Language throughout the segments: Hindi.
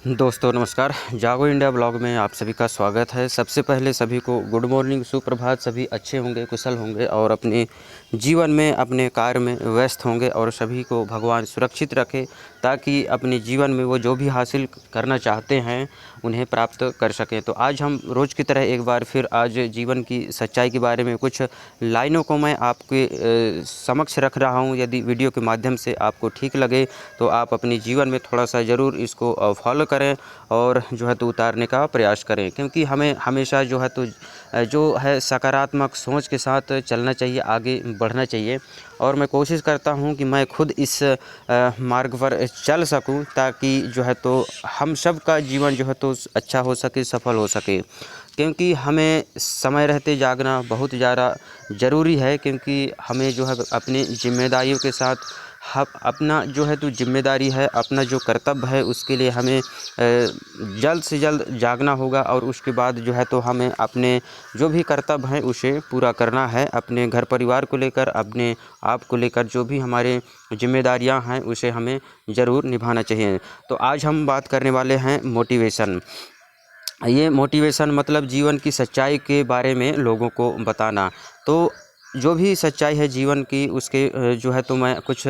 दोस्तों नमस्कार। जागो इंडिया ब्लॉग में आप सभी का स्वागत है। सबसे पहले सभी को गुड मॉर्निंग, सुप्रभात। सभी अच्छे होंगे, कुशल होंगे और अपने जीवन में अपने कार्य में व्यस्त होंगे और सभी को भगवान सुरक्षित रखे ताकि अपने जीवन में वो जो भी हासिल करना चाहते हैं उन्हें प्राप्त कर सकें। तो आज हम रोज़ की तरह एक बार फिर आज जीवन की सच्चाई के बारे में कुछ लाइनों को मैं आपके समक्ष रख रहा हूँ। यदि वीडियो के माध्यम से आपको ठीक लगे तो आप अपने जीवन में थोड़ा सा ज़रूर इसको फॉलो करें और जो है तो उतारने का प्रयास करें, क्योंकि हमें हमेशा जो है सकारात्मक सोच के साथ चलना चाहिए, आगे बढ़ना चाहिए। और मैं कोशिश करता हूं कि मैं खुद इस मार्ग पर चल सकूं ताकि जो है तो हम सब का जीवन जो है तो अच्छा हो सके, सफल हो सके। क्योंकि हमें समय रहते जागना बहुत ज़्यादा ज़रूरी है, क्योंकि हमें जो है अपनी जिम्मेदारियों के साथ हम अपना जो है तो जिम्मेदारी है, अपना जो कर्तव्य है उसके लिए हमें जल्द से जल्द जागना होगा और उसके बाद जो है तो हमें अपने जो भी कर्तव्य हैं उसे पूरा करना है। अपने घर परिवार को लेकर, अपने आप को लेकर जो भी हमारे जिम्मेदारियां हैं उसे हमें ज़रूर निभाना चाहिए। तो आज हम बात करने वाले हैं मोटिवेशन। ये मोटिवेशन मतलब जीवन की सच्चाई के बारे में लोगों को बताना। तो जो भी सच्चाई है जीवन की उसके जो है तो मैं कुछ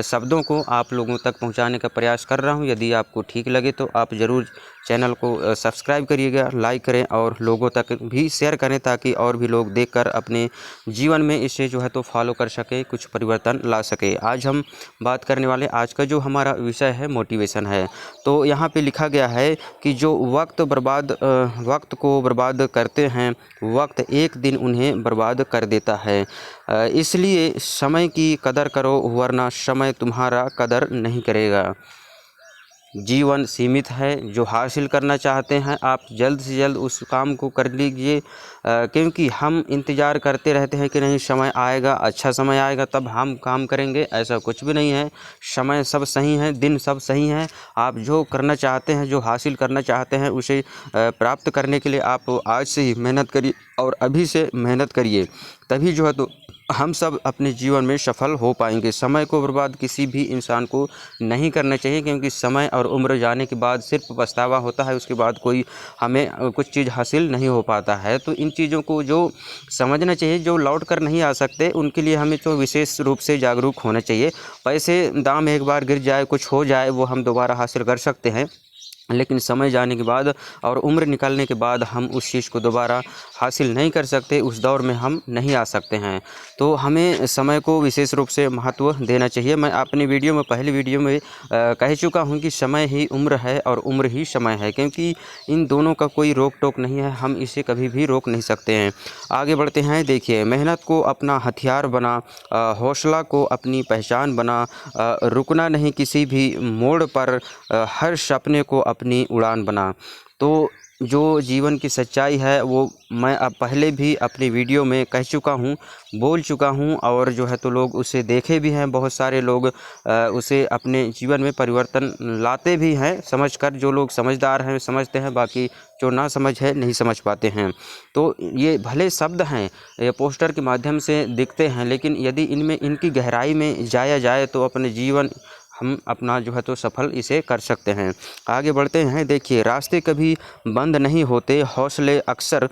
शब्दों को आप लोगों तक पहुंचाने का प्रयास कर रहा हूं। यदि आपको ठीक लगे तो आप ज़रूर चैनल को सब्सक्राइब करिएगा, लाइक करें और लोगों तक भी शेयर करें ताकि और भी लोग देखकर अपने जीवन में इसे जो है तो फॉलो कर सके, कुछ परिवर्तन ला सके। आज हम बात करने वाले, आज का जो हमारा विषय है मोटिवेशन है। तो यहाँ पे लिखा गया है कि जो वक्त को बर्बाद करते हैं, वक्त एक दिन उन्हें बर्बाद कर देता है। इसलिए समय की कदर करो वरना समय तुम्हारा कदर नहीं करेगा। जीवन सीमित है, जो हासिल करना चाहते हैं आप जल्द से जल्द उस काम को कर लीजिए, क्योंकि हम इंतज़ार करते रहते हैं कि नहीं समय आएगा, अच्छा समय आएगा तब हम काम करेंगे। ऐसा कुछ भी नहीं है। समय सब सही है, दिन सब सही है। आप जो करना चाहते हैं, जो हासिल करना चाहते हैं उसे प्राप्त करने के लिए आप आज से ही मेहनत करिए और अभी से मेहनत करिए, तभी जो है तो हम सब अपने जीवन में सफल हो पाएंगे। समय को बर्बाद किसी भी इंसान को नहीं करना चाहिए, क्योंकि समय और उम्र जाने के बाद सिर्फ पछतावा होता है, उसके बाद कोई हमें कुछ चीज़ हासिल नहीं हो पाता है। तो इन चीज़ों को जो समझना चाहिए, जो लौट कर नहीं आ सकते उनके लिए हमें तो विशेष रूप से जागरूक होना चाहिए। पैसे दाम एक बार गिर जाए, कुछ हो जाए, वो हम दोबारा हासिल कर सकते हैं, लेकिन समय जाने के बाद और उम्र निकलने के बाद हम उस चीज़ को दोबारा हासिल नहीं कर सकते, उस दौर में हम नहीं आ सकते हैं। तो हमें समय को विशेष रूप से महत्व देना चाहिए। मैं अपनी वीडियो में, पहली वीडियो में कह चुका हूं कि समय ही उम्र है और उम्र ही समय है, क्योंकि इन दोनों का कोई रोक टोक नहीं है, हम इसे कभी भी रोक नहीं सकते हैं। आगे बढ़ते हैं। देखिए, मेहनत को अपना हथियार बना, हौसला को अपनी पहचान बना, रुकना नहीं किसी भी मोड़ पर, हर सपने को अपनी उड़ान बना। तो जो जीवन की सच्चाई है वो मैं अब पहले भी अपनी वीडियो में कह चुका हूँ, बोल चुका हूँ, और जो है तो लोग उसे देखे भी हैं। बहुत सारे लोग उसे अपने जीवन में परिवर्तन लाते भी हैं समझकर। जो लोग समझदार हैं समझते हैं, बाकी जो ना समझ है नहीं समझ पाते हैं। तो ये भले शब्द हैं, ये पोस्टर के माध्यम से दिखते हैं, लेकिन यदि इनमें इनकी गहराई में जाया जाए तो अपने जीवन हम अपना जो है तो सफल इसे कर सकते हैं। आगे बढ़ते हैं। देखिए, रास्ते कभी बंद नहीं होते, हौसले अक्सर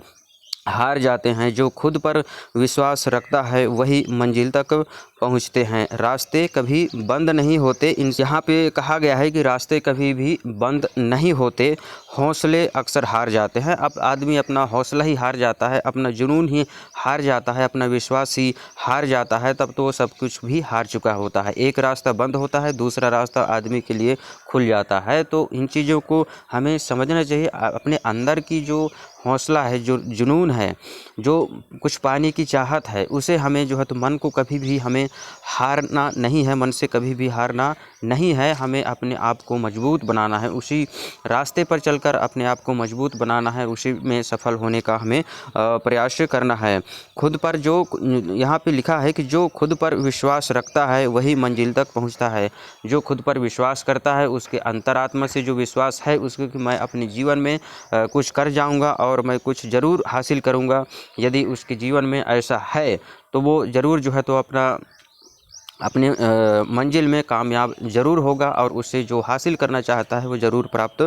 हार जाते हैं। जो खुद पर विश्वास रखता है वही मंजिल तक पहुंचते हैं। रास्ते कभी बंद नहीं होते। इन यहाँ पे कहा गया है कि रास्ते कभी भी बंद नहीं होते, हौसले अक्सर हार जाते हैं। अब आदमी अपना हौसला ही हार जाता है, अपना जुनून ही हार जाता है, अपना विश्वास ही हार जाता है, तब तो वो सब कुछ भी हार चुका होता है। एक रास्ता बंद होता है, दूसरा रास्ता आदमी के लिए खुल जाता है। तो इन चीज़ों को हमें समझना चाहिए। अपने अंदर की जो हौसला है, जो जुनून है, जो कुछ पाने की चाहत है, उसे हमें जो है तो मन को कभी भी हमें हारना नहीं है, मन से कभी भी हारना नहीं है। हमें अपने आप को मजबूत बनाना है, उसी रास्ते पर चलकर अपने आप को मजबूत बनाना है, उसी में सफल होने का हमें प्रयास करना है। खुद पर जो यहाँ पे लिखा है कि जो खुद पर विश्वास रखता है वही मंजिल तक पहुँचता है। जो खुद पर विश्वास करता है, उसके अंतरात्मा से जो विश्वास है उसके कि मैं अपने जीवन में कुछ कर जाऊँगा और मैं कुछ ज़रूर हासिल करूँगा, यदि उसके जीवन में ऐसा है तो वो ज़रूर जो है तो अपना अपने मंजिल में कामयाब ज़रूर होगा और उससे जो हासिल करना चाहता है वो ज़रूर प्राप्त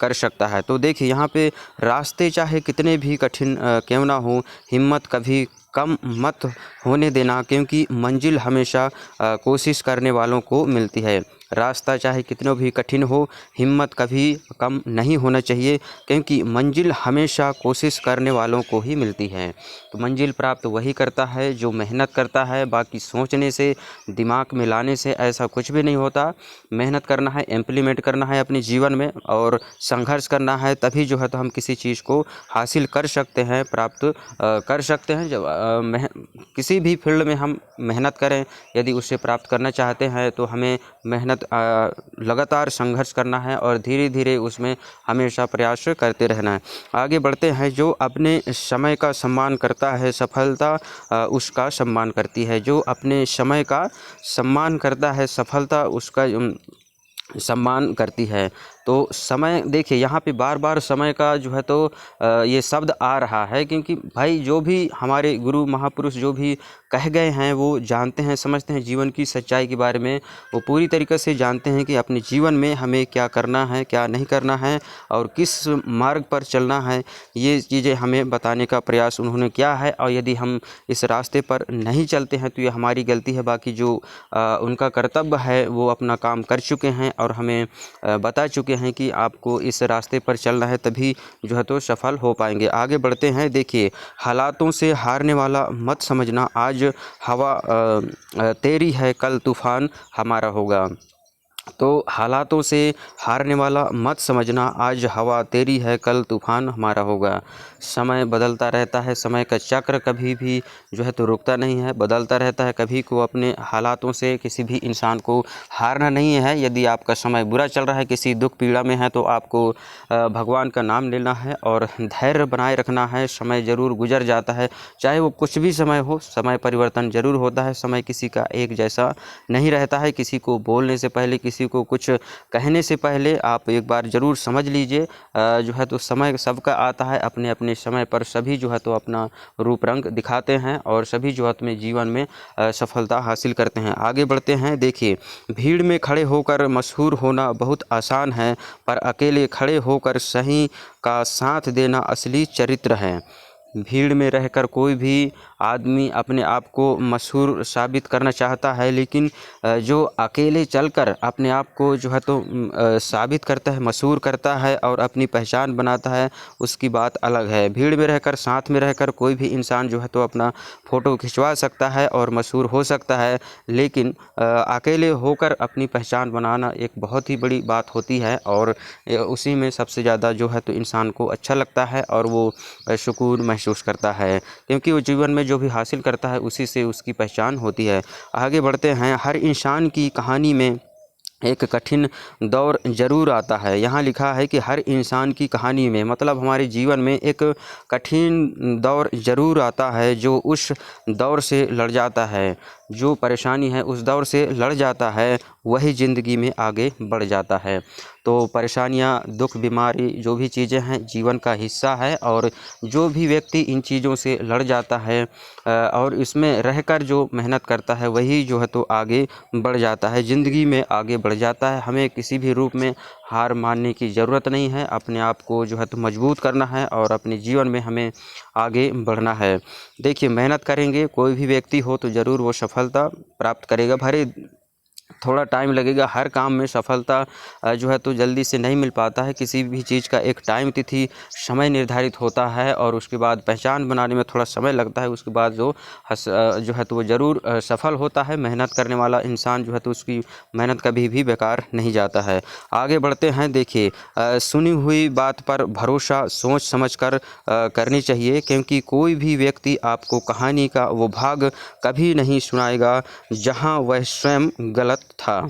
कर सकता है। तो देखिए यहाँ पे रास्ते चाहे कितने भी कठिन क्यों ना हो, हिम्मत कभी कम मत होने देना, क्योंकि मंजिल हमेशा कोशिश करने वालों को मिलती है। रास्ता चाहे कितना भी कठिन हो, हिम्मत कभी कम नहीं होना चाहिए, क्योंकि मंजिल हमेशा कोशिश करने वालों को ही मिलती है। तो मंजिल प्राप्त वही करता है जो मेहनत करता है। बाकी सोचने से, दिमाग में लाने से ऐसा कुछ भी नहीं होता। मेहनत करना है, इम्प्लीमेंट करना है अपने जीवन में और संघर्ष करना है, तभी जो है तो हम किसी चीज़ को हासिल कर सकते हैं, प्राप्त कर सकते हैं। जब किसी भी फील्ड में हम मेहनत करें, यदि उसे प्राप्त करना चाहते हैं तो हमें मेहनत लगातार संघर्ष करना है और धीरे धीरे उसमें हमेशा प्रयास करते रहना है। आगे बढ़ते हैं। जो अपने समय का सम्मान करता है, सफलता उसका सम्मान करती है। जो अपने समय का सम्मान करता है, सफलता उसका सम्मान करती है। तो समय देखिए यहाँ पे बार बार समय का जो है तो ये शब्द आ रहा है, क्योंकि भाई जो भी हमारे गुरु महापुरुष जो भी कह गए हैं वो जानते हैं, समझते हैं जीवन की सच्चाई के बारे में। वो पूरी तरीके से जानते हैं कि अपने जीवन में हमें क्या करना है, क्या नहीं करना है और किस मार्ग पर चलना है। ये चीज़ें हमें बताने का प्रयास उन्होंने किया है, और यदि हम इस रास्ते पर नहीं चलते हैं तो ये हमारी गलती है। बाकी जो उनका कर्तव्य है वो अपना काम कर चुके हैं और हमें बता चुके हैं कि आपको इस रास्ते पर चलना है, तभी जो है तो सफल हो पाएंगे। आगे बढ़ते हैं। देखिए, हालातों से हारने वाला मत समझना, आज हवा तेरी है, कल तूफान हमारा होगा। तो हालातों से हारने वाला मत समझना, आज हवा तेरी है, कल तूफान हमारा होगा। समय बदलता रहता है, समय का चक्र कभी भी जो है तो रुकता नहीं है, बदलता रहता है। कभी को अपने हालातों से किसी भी इंसान को हारना नहीं है। यदि आपका समय बुरा चल रहा है, किसी दुख पीड़ा में है, तो आपको भगवान का नाम लेना है और धैर्य बनाए रखना है। समय ज़रूर गुजर जाता है, चाहे वो कुछ भी समय हो, समय परिवर्तन ज़रूर होता है। समय किसी का एक जैसा नहीं रहता है। किसी को बोलने से पहले, किसी को कुछ कहने से पहले आप एक बार ज़रूर समझ लीजिए। जो है तो समय सबका आता है, अपने अपने समय पर सभी जो है तो अपना रूप रंग दिखाते हैं और सभी जो है अपने जीवन में सफलता हासिल करते हैं। आगे बढ़ते हैं। देखिए, भीड़ में खड़े होकर मशहूर होना बहुत आसान है, पर अकेले खड़े होकर सही का साथ देना असली चरित्र है। भीड़ में रहकर कोई भी आदमी अपने आप को मशहूर साबित करना चाहता है, लेकिन जो अकेले चलकर अपने आप को जो है तो साबित करता है, मशहूर करता है और अपनी पहचान बनाता है, उसकी बात अलग है। भीड़ में रहकर, साथ में रहकर कोई भी इंसान जो है तो अपना फ़ोटो खिंचवा सकता है और मशहूर हो सकता है, लेकिन अकेले होकर अपनी पहचान बनाना एक बहुत ही बड़ी बात होती है और उसी में सबसे ज़्यादा जो है तो इंसान को अच्छा लगता है और वो सुकून महसूस करता है, क्योंकि वो जीवन में जो भी हासिल करता है उसी से उसकी पहचान होती है। आगे बढ़ते हैं। हर इंसान की कहानी में एक कठिन दौर ज़रूर आता है। यहाँ लिखा है कि हर इंसान की कहानी में, मतलब हमारे जीवन में एक कठिन दौर ज़रूर आता है। जो उस दौर से लड़ जाता है, जो परेशानी है उस दौर से लड़ जाता है, वही ज़िंदगी में आगे बढ़ जाता है। तो परेशानियाँ, दुख, बीमारी जो भी चीज़ें हैं जीवन का हिस्सा है, और जो भी व्यक्ति इन चीज़ों से लड़ जाता है और इसमें रहकर जो मेहनत करता है, वही जो है तो आगे बढ़ जाता है, ज़िंदगी में आगे बढ़ जाता है। हमें किसी भी रूप में हार मानने की ज़रूरत नहीं है। अपने आप को जो है तो मजबूत करना है और अपने जीवन में हमें आगे बढ़ना है। देखिए, मेहनत करेंगे, कोई भी व्यक्ति हो तो ज़रूर वो सफलता प्राप्त करेगा। भले थोड़ा टाइम लगेगा, हर काम में सफलता जो है तो जल्दी से नहीं मिल पाता है। किसी भी चीज़ का एक टाइम, तिथि, समय निर्धारित होता है और उसके बाद पहचान बनाने में थोड़ा समय लगता है। उसके बाद जो है तो वो ज़रूर सफल होता है। मेहनत करने वाला इंसान जो है तो उसकी मेहनत कभी भी बेकार नहीं जाता है। आगे बढ़ते हैं। देखिए, सुनी हुई बात पर भरोसा सोच समझ कर करनी चाहिए, क्योंकि कोई भी व्यक्ति आपको कहानी का वो भाग कभी नहीं सुनाएगा जहां वह स्वयं गलत था।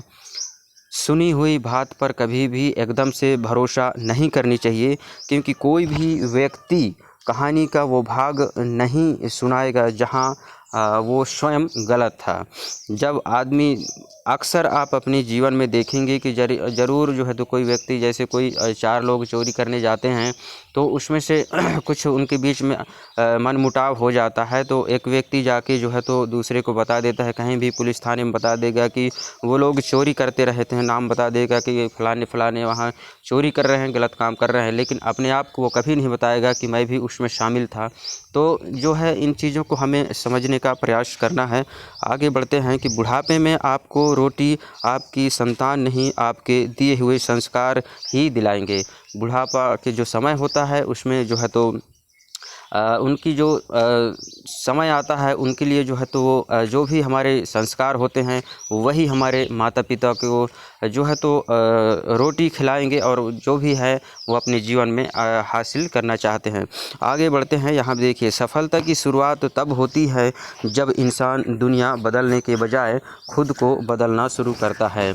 सुनी हुई बात पर कभी भी एकदम से भरोसा नहीं करनी चाहिए, क्योंकि कोई भी व्यक्ति कहानी का वो भाग नहीं सुनाएगा जहां वो स्वयं गलत था। जब आदमी अक्सर आप अपने जीवन में देखेंगे कि ज़रूर जो है तो कोई व्यक्ति, जैसे कोई 4 लोग चोरी करने जाते हैं तो उसमें से कुछ उनके बीच में मनमुटाव हो जाता है, तो एक व्यक्ति जाके जो है तो दूसरे को बता देता है, कहीं भी पुलिस थाने में बता देगा कि वो लोग चोरी करते रहते हैं, नाम बता देगा कि फलाने फलाने वहाँ चोरी कर रहे हैं, गलत काम कर रहे हैं, लेकिन अपने आप को वो कभी नहीं बताएगा कि मैं भी उसमें शामिल था। तो जो है इन चीज़ों को हमें समझने का प्रयास करना है। आगे बढ़ते हैं कि बुढ़ापे में आपको रोटी आपकी संतान नहीं, आपके दिए हुए संस्कार ही दिलाएंगे। बुढ़ापा के जो समय होता है उसमें जो है तो उनकी जो समय आता है उनके लिए जो है तो वो जो भी हमारे संस्कार होते हैं वही हमारे माता पिता को जो है तो रोटी खिलाएंगे और जो भी है वो अपने जीवन में हासिल करना चाहते हैं। आगे बढ़ते हैं, यहाँ देखिए, सफलता की शुरुआत तब होती है जब इंसान दुनिया बदलने के बजाय खुद को बदलना शुरू करता है।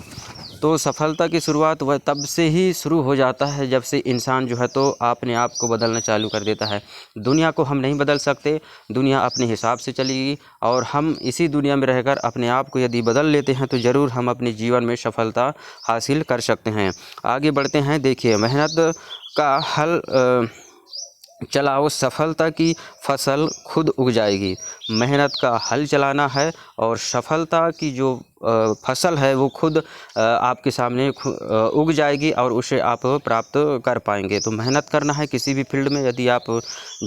तो सफलता की शुरुआत वह तब से ही शुरू हो जाता है जब से इंसान जो है तो अपने आप को बदलना चालू कर देता है। दुनिया को हम नहीं बदल सकते, दुनिया अपने हिसाब से चलेगी और हम इसी दुनिया में रहकर अपने आप को यदि बदल लेते हैं तो ज़रूर हम अपने जीवन में सफलता हासिल कर सकते हैं। आगे बढ़ते हैं, देखिए, मेहनत का हल चलाओ, सफलता की फसल खुद उग जाएगी। मेहनत का हल चलाना है और सफलता की जो फसल है वो खुद आपके सामने उग जाएगी और उसे आप प्राप्त कर पाएंगे। तो मेहनत करना है किसी भी फील्ड में, यदि आप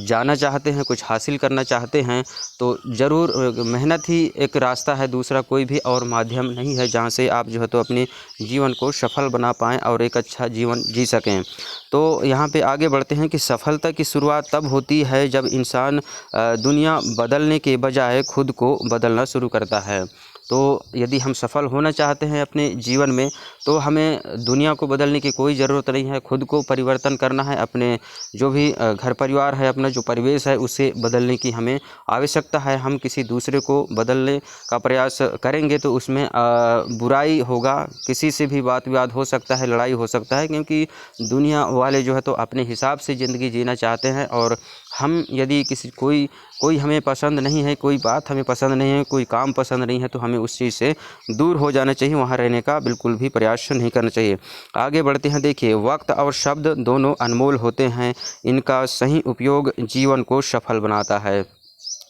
जाना चाहते हैं, कुछ हासिल करना चाहते हैं तो ज़रूर मेहनत ही एक रास्ता है, दूसरा कोई भी और माध्यम नहीं है जहाँ से आप जो है तो अपने जीवन को सफल बना पाएँ और एक अच्छा जीवन जी सकें। तो यहाँ पे आगे बढ़ते हैं कि सफलता की शुरुआत तब होती है जब इंसान दुनिया बदलने के बजाय खुद को बदलना शुरू करता है। तो यदि हम सफल होना चाहते हैं अपने जीवन में तो हमें दुनिया को बदलने की कोई ज़रूरत नहीं है, खुद को परिवर्तन करना है। अपने जो भी घर परिवार है, अपना जो परिवेश है उसे बदलने की हमें आवश्यकता है। हम किसी दूसरे को बदलने का प्रयास करेंगे तो उसमें बुराई होगा, किसी से भी वाद विवाद हो सकता है, लड़ाई हो सकता है, क्योंकि दुनिया वाले जो है तो अपने हिसाब से ज़िंदगी जीना चाहते हैं और हम यदि कोई हमें पसंद नहीं है, कोई बात हमें पसंद नहीं है, कोई काम पसंद नहीं है तो हमें उस चीज़ से दूर हो जाना चाहिए, वहाँ रहने का बिल्कुल भी प्रयास नहीं करना चाहिए। आगे बढ़ते हैं, देखिए, वक्त और शब्द दोनों अनमोल होते हैं, इनका सही उपयोग जीवन को सफल बनाता है।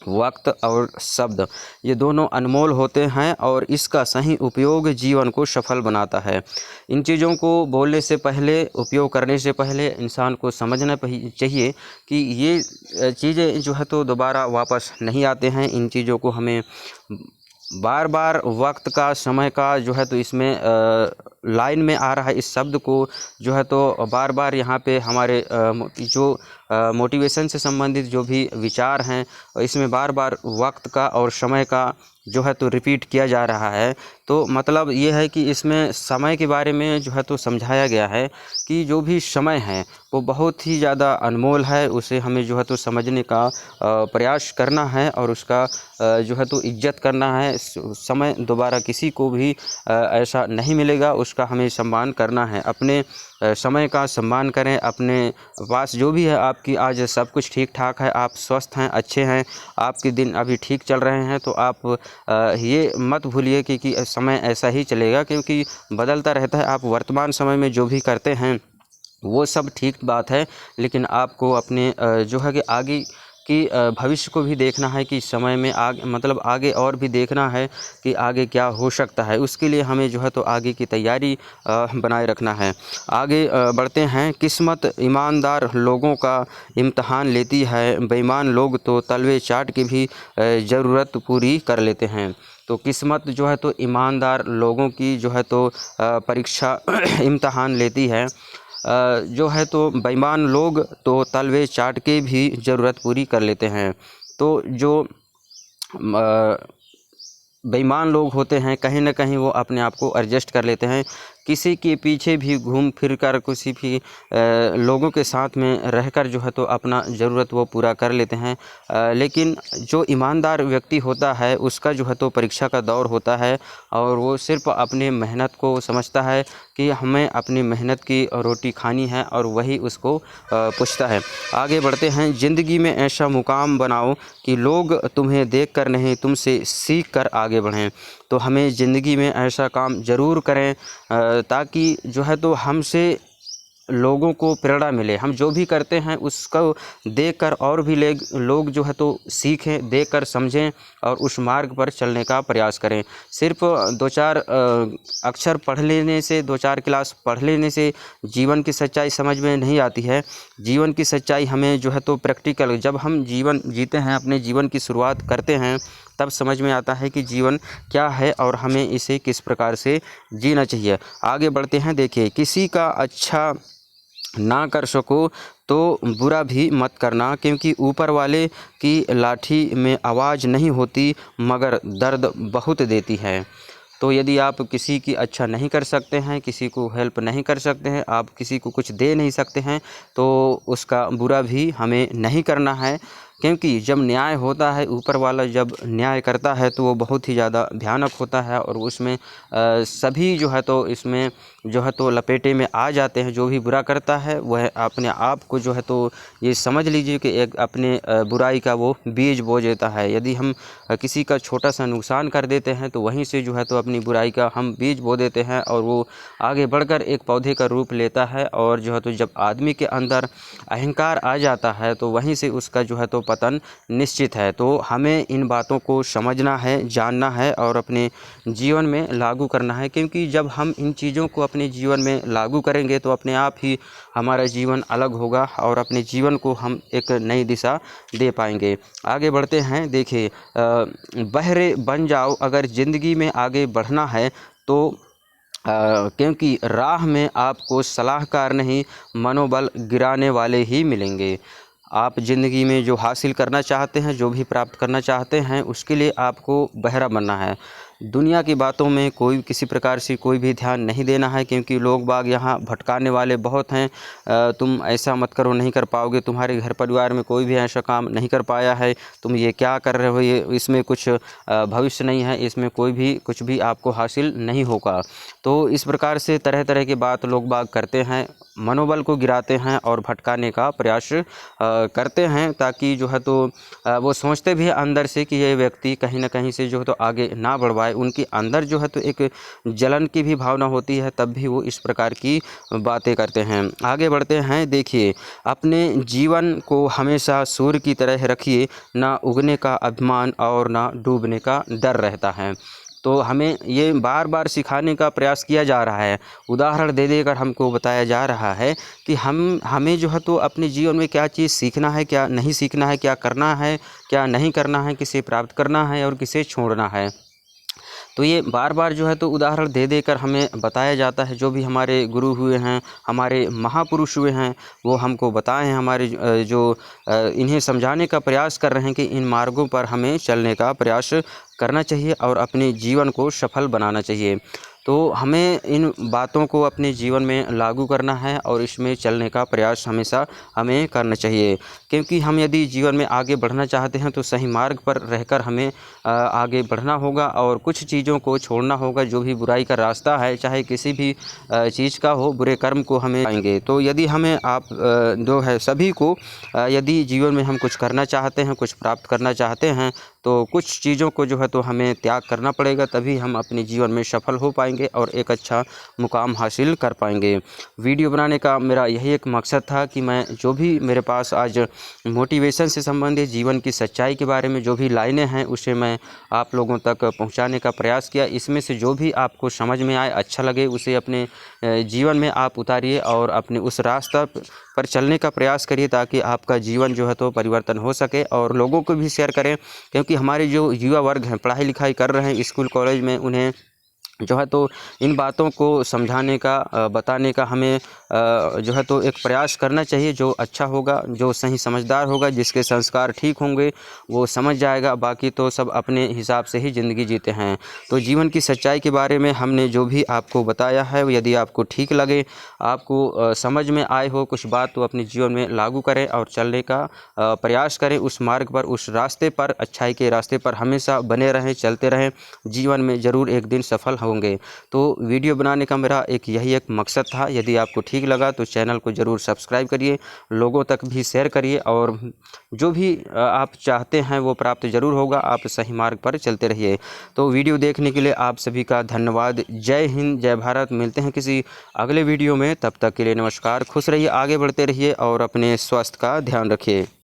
वक्त और शब्द ये दोनों अनमोल होते हैं और इसका सही उपयोग जीवन को सफल बनाता है। इन चीज़ों को बोलने से पहले, उपयोग करने से पहले इंसान को समझना चाहिए कि ये चीज़ें जो है तो दोबारा वापस नहीं आते हैं। इन चीज़ों को हमें बार बार वक्त का, समय का जो है तो इसमें लाइन में आ रहा है, इस शब्द को जो है तो बार बार यहाँ पे हमारे जो मोटिवेशन से संबंधित जो भी विचार हैं इसमें बार बार वक्त का और समय का जो है तो रिपीट किया जा रहा है। तो मतलब ये है कि इसमें समय के बारे में जो है तो समझाया गया है कि जो भी समय है वो बहुत ही ज़्यादा अनमोल है, उसे हमें जो है तो समझने का प्रयास करना है और उसका जो है तो इज्जत करना है। समय दोबारा किसी को भी ऐसा नहीं मिलेगा, उसका हमें सम्मान करना है। अपने समय का सम्मान करें। अपने पास जो भी है, आपकी आज सब कुछ ठीक ठाक है, आप स्वस्थ हैं, अच्छे हैं, आपके दिन अभी ठीक चल रहे हैं, तो आप ये मत भूलिए कि समय ऐसा ही चलेगा, क्योंकि बदलता रहता है। आप वर्तमान समय में जो भी करते हैं वो सब ठीक बात है, लेकिन आपको अपने जो है कि आगे कि भविष्य को भी देखना है कि समय में आगे और भी देखना है कि आगे क्या हो सकता है। उसके लिए हमें जो है तो आगे की तैयारी बनाए रखना है। आगे बढ़ते हैं, किस्मत ईमानदार लोगों का इम्तहान लेती है, बेईमान लोग तो तलवे चाट के भी ज़रूरत पूरी कर लेते हैं। तो किस्मत जो है तो ईमानदार लोगों की जो है तो परीक्षा इम्तहान लेती है, जो है तो बेईमान लोग तो तलवे चाट के भी ज़रूरत पूरी कर लेते हैं। तो जो बेईमान लोग होते हैं कहीं ना कहीं वो अपने आप को एडजस्ट कर लेते हैं किसी के पीछे भी घूम फिर कर किसी भी लोगों के साथ में रहकर जो है तो अपना ज़रूरत वो पूरा कर लेते हैं। लेकिन जो ईमानदार व्यक्ति होता है उसका जो है तो परीक्षा का दौर होता है और वो सिर्फ अपने मेहनत को समझता है कि हमें अपनी मेहनत की रोटी खानी है और वही उसको पूछता है। आगे बढ़ते हैं। ज़िंदगी में ऐसा मुकाम बनाओ कि लोग तुम्हें देखकर नहीं तुमसे सीख कर आगे बढ़ें। तो हमें ज़िंदगी में ऐसा काम ज़रूर करें ताकि जो है तो हमसे लोगों को प्रेरणा मिले। हम जो भी करते हैं उसको देखकर और भी लोग जो है तो सीखें, देखकर समझें और उस मार्ग पर चलने का प्रयास करें। सिर्फ 2-4 अक्षर पढ़ लेने से, 2-4 क्लास पढ़ लेने से जीवन की सच्चाई समझ में नहीं आती है। जीवन की सच्चाई हमें जो है तो प्रैक्टिकल, जब हम जीवन जीते हैं, अपने जीवन की शुरुआत करते हैं, तब समझ में आता है कि जीवन क्या है और हमें इसे किस प्रकार से जीना चाहिए। आगे बढ़ते हैं। देखिए, किसी का अच्छा ना कर सको तो बुरा भी मत करना, क्योंकि ऊपर वाले की लाठी में आवाज़ नहीं होती मगर दर्द बहुत देती है। तो यदि आप किसी की अच्छा नहीं कर सकते हैं, किसी को हेल्प नहीं कर सकते हैं, आप किसी को कुछ दे नहीं सकते हैं, तो उसका बुरा भी हमें नहीं करना है। क्योंकि जब न्याय होता है, ऊपर वाला जब न्याय करता है तो वो बहुत ही ज़्यादा भयानक होता है और उसमें सभी जो है तो इसमें जो है तो लपेटे में आ जाते हैं। जो भी बुरा करता है वह अपने आप को जो है तो ये समझ लीजिए कि एक अपने बुराई का वो बीज बो देता है। यदि हम किसी का छोटा सा नुकसान कर देते हैं तो वहीं से जो है तो अपनी बुराई का हम बीज बो देते हैं और वो आगे बढ़कर एक पौधे का रूप लेता है। और जो है तो जब आदमी के अंदर अहंकार आ जाता है तो वहीं से उसका जो है तो पतन निश्चित है। तो हमें इन बातों को समझना है, जानना है और अपने जीवन में लागू करना है, क्योंकि जब हम इन चीज़ों को अपने जीवन में लागू करेंगे तो अपने आप ही हमारा जीवन अलग होगा और अपने जीवन को हम एक नई दिशा दे पाएंगे। आगे बढ़ते हैं। देखिए, बहरे बन जाओ अगर ज़िंदगी में आगे बढ़ना है तो क्योंकि राह में आपको सलाहकार नहीं मनोबल गिराने वाले ही मिलेंगे। आप ज़िंदगी में जो हासिल करना चाहते हैं, जो भी प्राप्त करना चाहते हैं, उसके लिए आपको बहरा बनना है। दुनिया की बातों में कोई किसी प्रकार से कोई भी ध्यान नहीं देना है, क्योंकि लोग बाग यहाँ भटकाने वाले बहुत हैं। तुम ऐसा मत करो, नहीं कर पाओगे, तुम्हारे घर परिवार में कोई भी ऐसा काम नहीं कर पाया है, तुम ये क्या कर रहे हो, ये इसमें कुछ भविष्य नहीं है, इसमें कोई भी कुछ भी आपको हासिल नहीं होगा। तो इस प्रकार से तरह तरह की बात लोग बाग करते हैं, मनोबल को गिराते हैं और भटकाने का प्रयास करते हैं, ताकि जो है तो वो सोचते भी हैं अंदर से कि ये व्यक्ति कहीं ना कहीं से जो है तो आगे ना बढ़ पाए। उनके अंदर जो है तो एक जलन की भी भावना होती है, तब भी वो इस प्रकार की बातें करते हैं। आगे बढ़ते हैं। देखिए, अपने जीवन को हमेशा सूर्य की तरह रखिए, ना उगने का अभिमान और ना डूबने का डर रहता है। तो हमें ये बार बार सिखाने का प्रयास किया जा रहा है, उदाहरण दे देकर हमको बताया जा रहा है कि हमें जो है तो अपने जीवन में क्या चीज़ सीखना है, क्या नहीं सीखना है, क्या करना है, क्या नहीं करना है, किसे प्राप्त करना है और किसे छोड़ना है। तो ये बार बार जो है तो उदाहरण दे देकर हमें बताया जाता है। जो भी हमारे गुरु हुए हैं, हमारे महापुरुष हुए हैं, वो हमको बताए हैं, हमारे इन्हें समझाने का प्रयास कर रहे हैं कि इन मार्गों पर हमें चलने का प्रयास करना चाहिए और अपने जीवन को सफल बनाना चाहिए। तो हमें इन बातों को अपने जीवन में लागू करना है और इसमें चलने का प्रयास हमेशा हमें करना चाहिए, क्योंकि हम यदि जीवन में आगे बढ़ना चाहते हैं तो सही मार्ग पर रहकर हमें आगे बढ़ना होगा और कुछ चीज़ों को छोड़ना होगा। जो भी बुराई का रास्ता है, चाहे किसी भी चीज़ का हो, बुरे कर्म को हमें आएंगे। तो यदि हमें आप जो है सभी को यदि जीवन में हम कुछ करना चाहते हैं, कुछ प्राप्त करना चाहते हैं, तो कुछ चीज़ों को जो है तो हमें त्याग करना पड़ेगा, तभी हम अपने जीवन में सफल हो पाएंगे और एक अच्छा मुकाम हासिल कर पाएंगे। वीडियो बनाने का मेरा यही एक मकसद था कि मैं जो भी मेरे पास आज मोटिवेशन से संबंधित, जीवन की सच्चाई के बारे में जो भी लाइनें हैं, उसे मैं आप लोगों तक पहुंचाने का प्रयास किया। इसमें से जो भी आपको समझ में आए, अच्छा लगे, उसे अपने जीवन में आप उतारिए और अपने उस रास्ता पर चलने का प्रयास करिए, ताकि आपका जीवन जो है तो परिवर्तन हो सके। और लोगों को भी शेयर करें, क्योंकि हमारे जो युवा वर्ग हैं, पढ़ाई लिखाई कर रहे हैं स्कूल कॉलेज में, उन्हें जो है तो इन बातों को समझाने का बताने का हमें जो है तो एक प्रयास करना चाहिए। जो अच्छा होगा, जो सही समझदार होगा, जिसके संस्कार ठीक होंगे, वो समझ जाएगा। बाकी तो सब अपने हिसाब से ही ज़िंदगी जीते हैं। तो जीवन की सच्चाई के बारे में हमने जो भी आपको बताया है, यदि आपको ठीक लगे, आपको समझ में आए हो कुछ बात, तो अपने जीवन में लागू करें और चलने का प्रयास करें। उस मार्ग पर, उस रास्ते पर, अच्छाई के रास्ते पर हमेशा बने रहें, चलते रहें। जीवन में ज़रूर एक दिन सफल होंगे। तो वीडियो बनाने का मेरा यही एक मकसद था। यदि आपको ठीक लगा तो चैनल को ज़रूर सब्सक्राइब करिए, लोगों तक भी शेयर करिए, और जो भी आप चाहते हैं वो प्राप्त ज़रूर होगा। आप सही मार्ग पर चलते रहिए। तो वीडियो देखने के लिए आप सभी का धन्यवाद। जय हिंद, जय भारत। मिलते हैं किसी अगले वीडियो में, तब तक के लिए नमस्कार। खुश रहिए, आगे बढ़ते रहिए और अपने स्वास्थ्य का ध्यान रखिए।